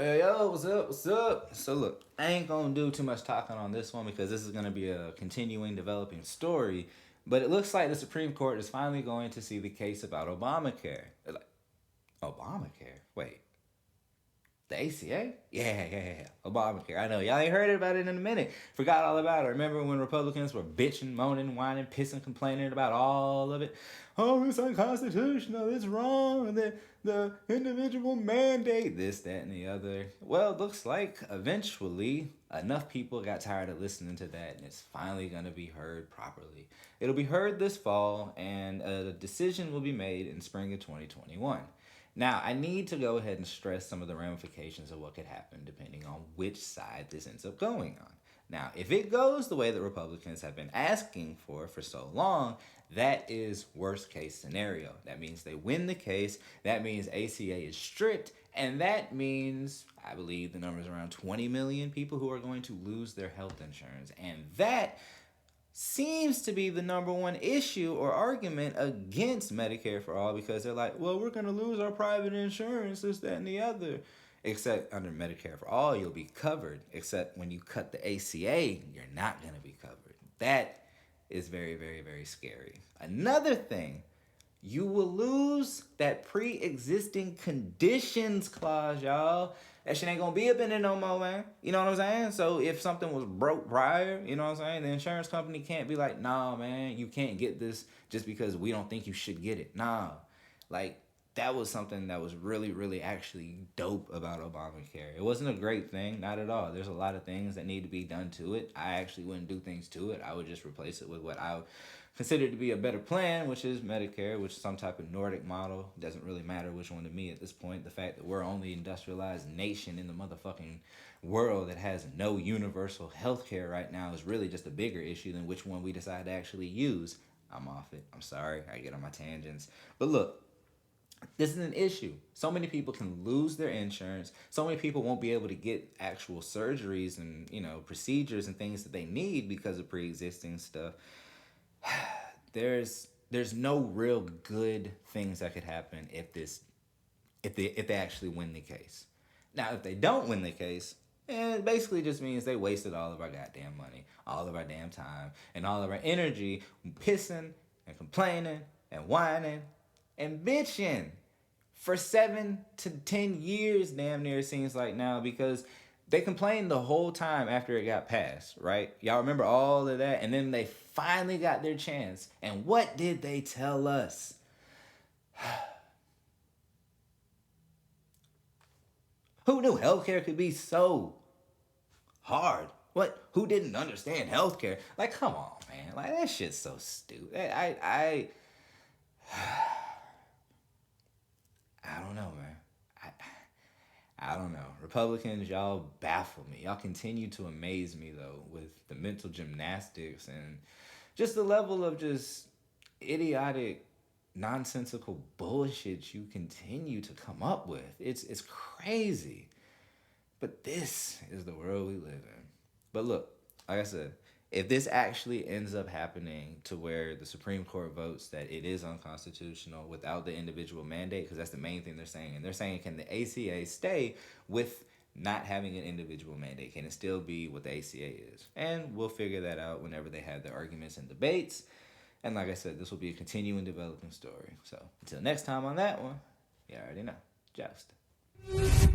Yo, what's up? What's up? So look, I ain't gonna do too much talking on this one because this is gonna be a continuing developing story. But it looks like the Supreme Court is finally going to see the case about Obamacare. They're like, Obamacare? Wait, the ACA? Yeah. Obamacare. I know y'all ain't heard about it in a minute. Forgot all about it. Remember when Republicans were bitching, moaning, whining, pissing, complaining about all of it? Oh, it's unconstitutional. It's wrong. The individual mandate, this, that, and the other. Well, it looks like eventually enough people got tired of listening to that, and it's finally going to be heard properly. It'll be heard this fall, and a decision will be made in spring of 2021. Now, I need to go ahead and stress some of the ramifications of what could happen depending on which side this ends up going on. Now, if it goes the way that Republicans have been asking for so long, that is worst case scenario. That means they win the case. That means ACA is stripped. And that means, I believe the number is around 20 million people who are going to lose their health insurance. And that seems to be the number one issue or argument against Medicare for all, because they're like, well, we're going to lose our private insurance, this, that, and the other. Except under Medicare for all, you'll be covered. Except when you cut the ACA, you're not going to be covered. That is very, very, very scary. Another thing, you will lose that pre-existing conditions clause, y'all. That shit ain't gonna be up in there no more, man. You know what I'm saying? So if something was broke prior, you know what I'm saying, the insurance company can't be like, nah, man, you can't get this just because we don't think you should get it. Nah. Like, that was something that was really, really actually dope about Obamacare. It wasn't a great thing, not at all. There's a lot of things that need to be done to it. I actually wouldn't do things to it. I would just replace it with what I consider to be a better plan, which is Medicare, which is some type of Nordic model. It doesn't really matter which one to me at this point. The fact that we're only industrialized nation in the motherfucking world that has no universal health care right now is really just a bigger issue than which one we decide to actually use. I'm off it. I'm sorry. I get on my tangents. But look, this is an issue. So many people can lose their insurance. So many people won't be able to get actual surgeries and, procedures and things that they need because of pre-existing stuff. There's no real good things that could happen if they actually win the case. Now, if they don't win the case, it basically just means they wasted all of our goddamn money, all of our damn time, and all of our energy pissing and complaining and whining and bitching for 7 to 10 years, damn near, it seems like now, because they complained the whole time after it got passed, right? Y'all remember all of that? And then they finally got their chance. And what did they tell us? Who knew healthcare could be so hard? What? Who didn't understand healthcare? Like, come on, man. Like, that shit's so stupid. I don't know, man. I don't know. Republicans, y'all baffle me. Y'all continue to amaze me, though, with the mental gymnastics and just the level of just idiotic, nonsensical bullshit you continue to come up with. It's crazy. But this is the world we live in. But look, like I said, if this actually ends up happening to where the Supreme Court votes that it is unconstitutional without the individual mandate, because that's the main thing they're saying. And they're saying, can the ACA stay with not having an individual mandate? Can it still be what the ACA is? And we'll figure that out whenever they have their arguments and debates. And like I said, this will be a continuing developing story. So until next time on that one, you already know. Jokesta.